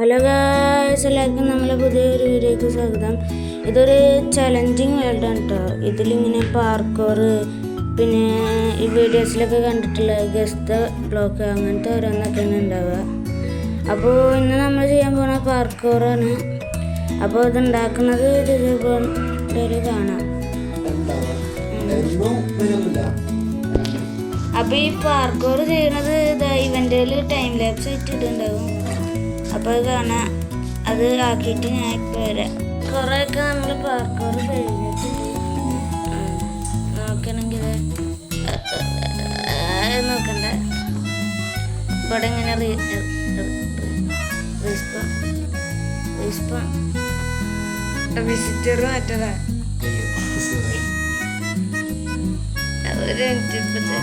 Hello guys, എല്ലാവർക്കും നമ്മളെ പുതിയൊരു വീഡിയോയ്ക്ക് സ്വാഗതം. ഇതൊരു ചലഞ്ചിങ് വേൾഡാണ് കേട്ടോ. ഇതിലിങ്ങനെ പാർക്കോർ, പിന്നെ ഈ വീഡിയോസിലൊക്കെ കണ്ടിട്ടുള്ള ഗസ്റ്റ് ബ്ലോക്ക് അങ്ങനത്തെ ഓരോന്നൊക്കെയാണ് ഉണ്ടാവുക. അപ്പോൾ ഇന്ന് നമ്മൾ ചെയ്യാൻ പോകുന്ന പാർക്കോറാണ്. അപ്പോൾ ഇത് ഉണ്ടാക്കുന്നത് ഇതുപോലെ കാണാം. അപ്പോൾ ഈ പാർക്കോർ ചെയ്യണത് ഇവൻ്റിൽ ടൈം ലാപ്സ് ഇട്ടിട്ടുണ്ടാവും. അപ്പോൾ അത് കാണാം. അത് ആക്കിയിട്ട് ഞാൻ ഇപ്പോൾ വരാം. കുറേയൊക്കെ നമ്മൾ പാർക്കോർ കഴിഞ്ഞിട്ടുണ്ട്. നോക്കണമെങ്കിൽ നോക്കണ്ട. ഇവിടെ ഇങ്ങനെ വിസിറ്റർ മാറ്റതാ. ഒരു മിനിറ്റ് ഇപ്പത്തെ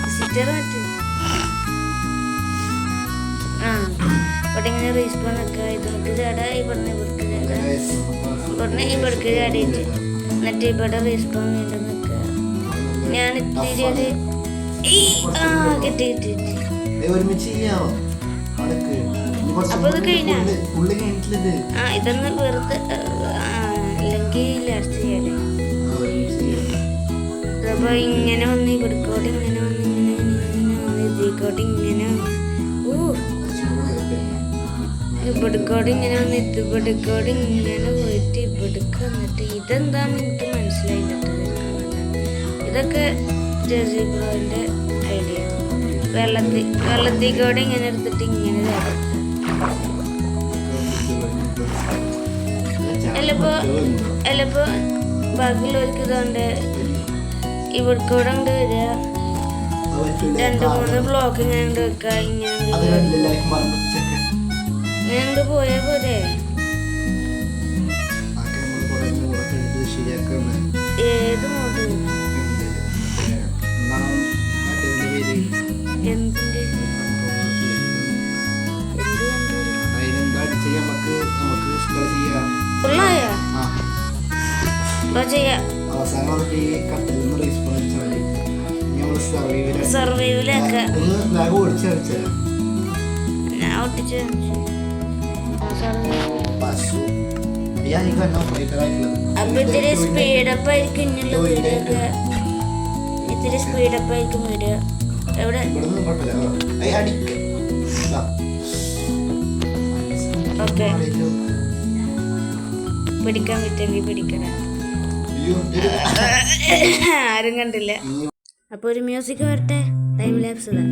വിസിറ്റർ മാറ്റി. ഇവിടെ ഇങ്ങനെ റീസ്പോൺ നിൽക്കുക. ഇത് നമുക്ക് ചാടാ, ഇവിടുന്ന് ഇവിടേക്ക് ചാടാ, ഇവിടുന്ന് ഇവിടേക്ക് ചാടിയിട്ട് എന്നിട്ട് ഇവിടെ റീസ്പോൺ വീണ്ടും നിൽക്കുക. ഞാൻ ഇത്തിരി കിട്ടി. അപ്പൊ ഇത് കഴിഞ്ഞാ ഇതൊന്ന് വെറുതെ അല്ലെങ്കിൽ ലാസ്റ്റ് ചെയ്യാലേ. അപ്പൊ ഇങ്ങനെ വന്ന് ഇവിടേക്കോട്ട് ഇങ്ങനെ വന്ന് ഇതിക്കോട്ട് ഇങ്ങനെ ഇവിടേക്കോട് ഇങ്ങനെ വന്ന് ഇവിടേക്കോട് ഇങ്ങനെ പോയിട്ട് ഇവിടേക്ക് വന്നിട്ട് ഇതെന്താന്ന് എനിക്ക് മനസ്സിലായില്ല. ഇതൊക്കെ ജെസി ബ്രോന്റെ ഐഡിയ. വെള്ളത്തിക്കോടെ ഇങ്ങനെ എടുത്തിട്ട് ഇങ്ങനെ തരാം. അല്ലപ്പോ ബാക്കിയുള്ളവർക്ക് ഇതുകൊണ്ട് ഇവിടേക്കൂടെ കൊണ്ട് വരിക. 2-3 ബ്ലോക്ക് ഇങ്ങനെ കൊണ്ട് വെക്കുക. ഇങ്ങനെ പോയാ പോരെ. ഏത് മോഡ്? എന്തിന്റെ ഫുള്ളായോ? സർവൈവലൊക്കെ ഞാൻ ഒട്ടിച്ച് അപ്പൊ ഇത്തിരി സ്പീഡപ്പ് ആയിരിക്കും ഇങ്ങനെയുള്ള വീഡിയോ. ഇത്തിരി സ്പീഡപ്പ് ആയിരിക്കും വീഡിയോ. എവിടെ ഓക്കെ പിടിക്കാൻ പറ്റുമെങ്കിൽ പിടിക്കണം. ആരും കണ്ടില്ല. അപ്പൊ ഒരു മ്യൂസിക് വരട്ടെ. ടൈം ലാപ്സ് ഇതാ.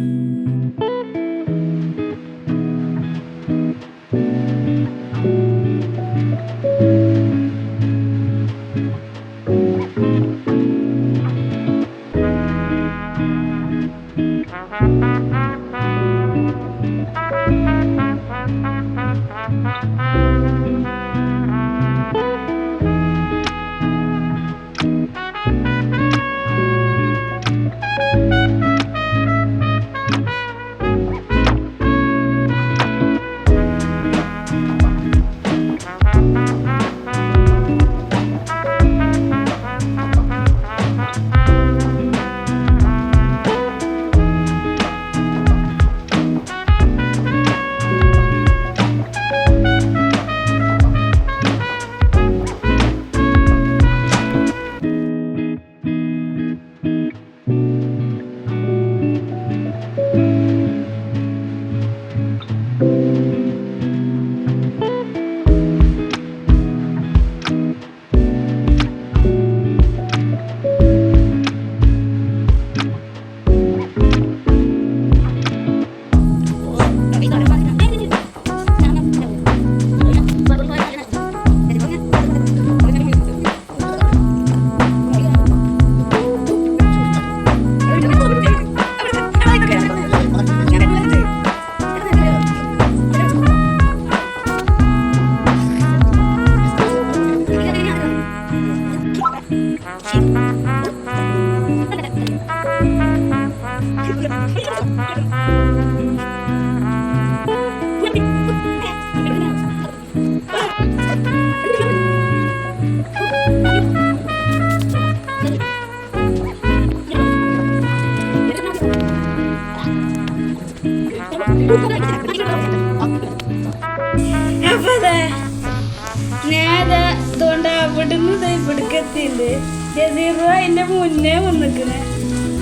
ഇതുകൊണ്ട് അവിടുന്ന് ഇവിടേക്ക് എത്തിയിട്ടുണ്ട്. ജസീറോ അതിന്റെ മുന്നേ വന്നിക്കണേ.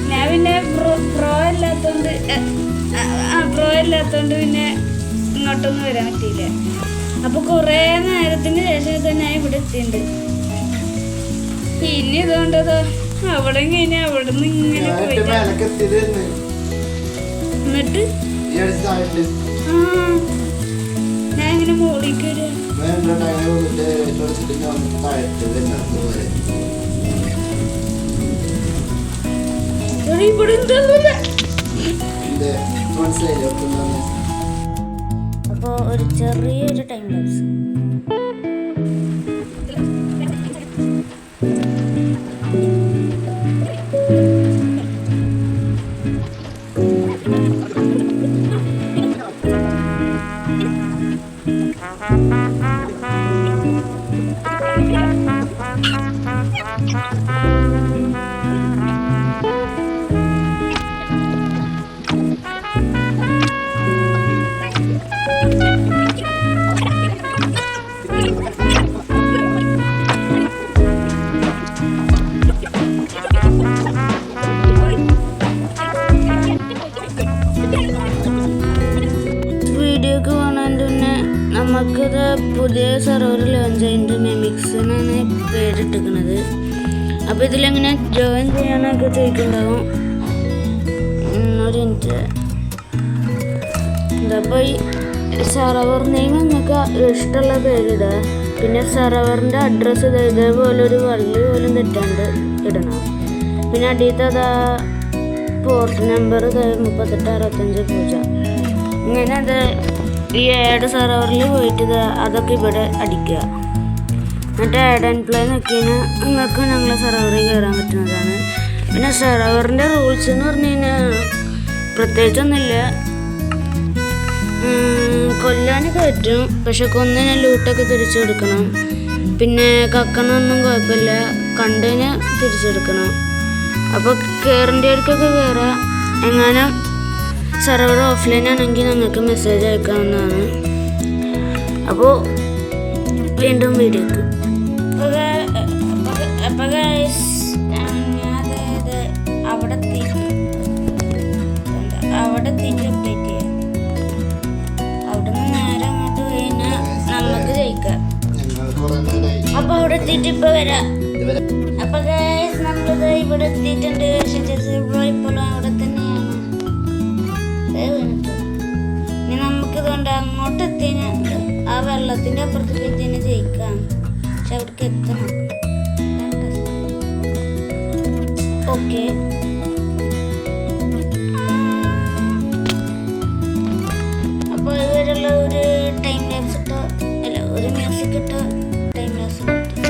ഞാൻ പിന്നെ പ്രോ ഇല്ലാത്തോണ്ട് പിന്നെ ഇങ്ങോട്ടൊന്നും വരാൻ പറ്റിയില്ല. അപ്പൊ കൊറേ നേരത്തിന് ശേഷം തന്നെ ഞാൻ ഇവിടെ എത്തിയിട്ടുണ്ട്. പിന്നെ ഇതുകൊണ്ടതോ അവിടെ കഴിഞ്ഞ അവിടെ നിന്ന് ഇങ്ങനെ പോയിട്ട് എന്നിട്ട് ഞാൻ ഇങ്ങനെ മോളിലേക്ക് വരിക. ഇവിടെ അപ്പോൾ ഒരു ചെറിയൊരു ടൈം ലാപ്സ്. വീഡിയോക്ക് പോകണതിൻ്റെ മുന്നേ നമുക്കിത് പുതിയ സെർവർ ലോഞ്ച് ചെയ്യുന്നത് മെമിക്സ് എന്നാണ് പേരിട്ടിരിക്കുന്നത്. അപ്പോൾ ഇതിലെങ്ങനെ ജോയിൻ ചെയ്യാനൊക്കെ ചോദിക്കുന്നുണ്ടാവും. ഒരു മിനിറ്റ്. അപ്പോൾ ഈ സെർവർ നെയിം നിങ്ങൾക്ക് ഇഷ്ടമുള്ള പേരിടുക. പിന്നെ സെർവറിൻ്റെ അഡ്രസ്സ് ഇതേപോലെ ഒരു വള്ളി പോലും തെറ്റാണ്ട് ഇടണം. പിന്നെ അടിയത്തെ പോർട്ട് നമ്പർ 3865 ഇങ്ങനെ അത് ഈ ആഡ് സെർവറിൽ പോയിട്ട് അതൊക്കെ ഇവിടെ അടിക്കുക. എന്നിട്ട് ആഡ് ആൻഡ് പ്ലേ നോക്കിക്കഴിഞ്ഞാൽ നിങ്ങൾക്ക് ഞങ്ങളെ സെർവറിൽ കയറാൻ പറ്റുന്നതാണ്. പിന്നെ സെർവറിൻ്റെ റൂൾസ് എന്ന് പറഞ്ഞു കഴിഞ്ഞാൽ പ്രത്യേകിച്ചൊന്നുമില്ല. കൊല്ലാനൊക്കെ പറ്റും, പക്ഷെ കൊന്നിനെ ലൂട്ടൊക്കെ തിരിച്ചെടുക്കണം. പിന്നെ കക്കണമൊന്നും കുഴപ്പമില്ല, കണ്ടതിന് തിരിച്ചെടുക്കണം. അപ്പോൾ കയറേണ്ടവർക്കൊക്കെ കയറാം. എങ്ങാനും സെർവർ ഓഫ്ലൈൻ ആണെങ്കിൽ നിങ്ങൾക്ക് മെസ്സേജ് അയക്കാവുന്നതാണ്. അപ്പോൾ വീണ്ടും വീഡിയോക്ക് അപ്പോൾ ഗൈസ് ഞാനത് അവിടെ എത്തിയിട്ട് അപ്ഡേറ്റ് ചെയ്യാം. അവിടെ നിന്ന് നേരെ അങ്ങോട്ട് കഴിഞ്ഞാൽ നമുക്ക് ജയിക്കാം. അപ്പോൾ അവിടെ എത്തിയിട്ട് ഇപ്പോൾ വരാം. അപ്പോൾ ഗൈസ് നമ്മളിത് ഇവിടെ എത്തിയിട്ടുണ്ട്. ഇപ്പോഴും അവിടെ തന്നെയാണ്. ഇനി നമുക്കിതുകൊണ്ട് അങ്ങോട്ട് എത്തിന് ആ വെള്ളത്തിൻ്റെ അപ്പുറത്തേക്ക് എത്തിനെ ജയിക്കാം. പക്ഷെ അവിടേക്ക് എത്തണം. ഓക്കെ, അപ്പോൾ ഇവരുള്ള ഒരു ടൈം ലാപ്സ് ഇട്ടോ അല്ല ഒരു മ്യൂസിക് ഇട്ടോ ടൈം ലാപ്സ് കിട്ടി.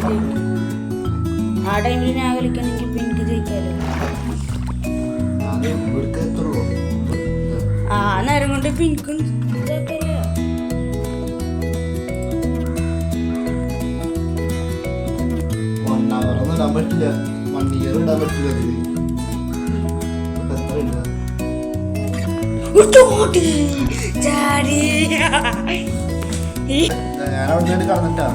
ജയിക്കും. ആ ടൈമിൽ ഞാൻ കളിക്കണമെങ്കിൽ ഇപ്പൊ എനിക്ക് ജയിക്കാലോ. ആ നേരം കൊണ്ട് ഇപ്പൊ എനിക്കും ഇതാക്കല്ല. ഇടാൻ പറ്റില്ല, 1 year ഇടാൻ പറ്റില്ല. ഞാൻ അവിടെ നിന്ന് കടന്നിട്ടാ.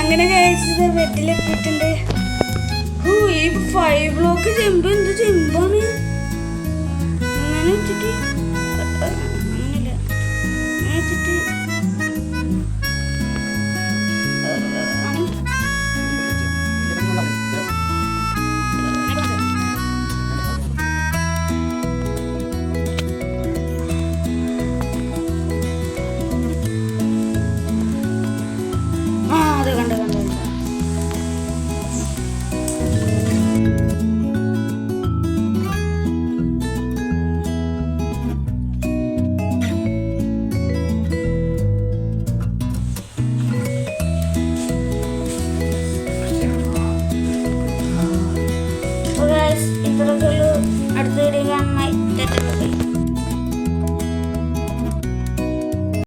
അങ്ങനെ കഴിച്ചത് വെട്ടിലെത്തിയിട്ടുണ്ട്. ഈ 5 ബ്ലോക്ക് ചെമ്പ് എന്ത് ചെമ്പാണ്.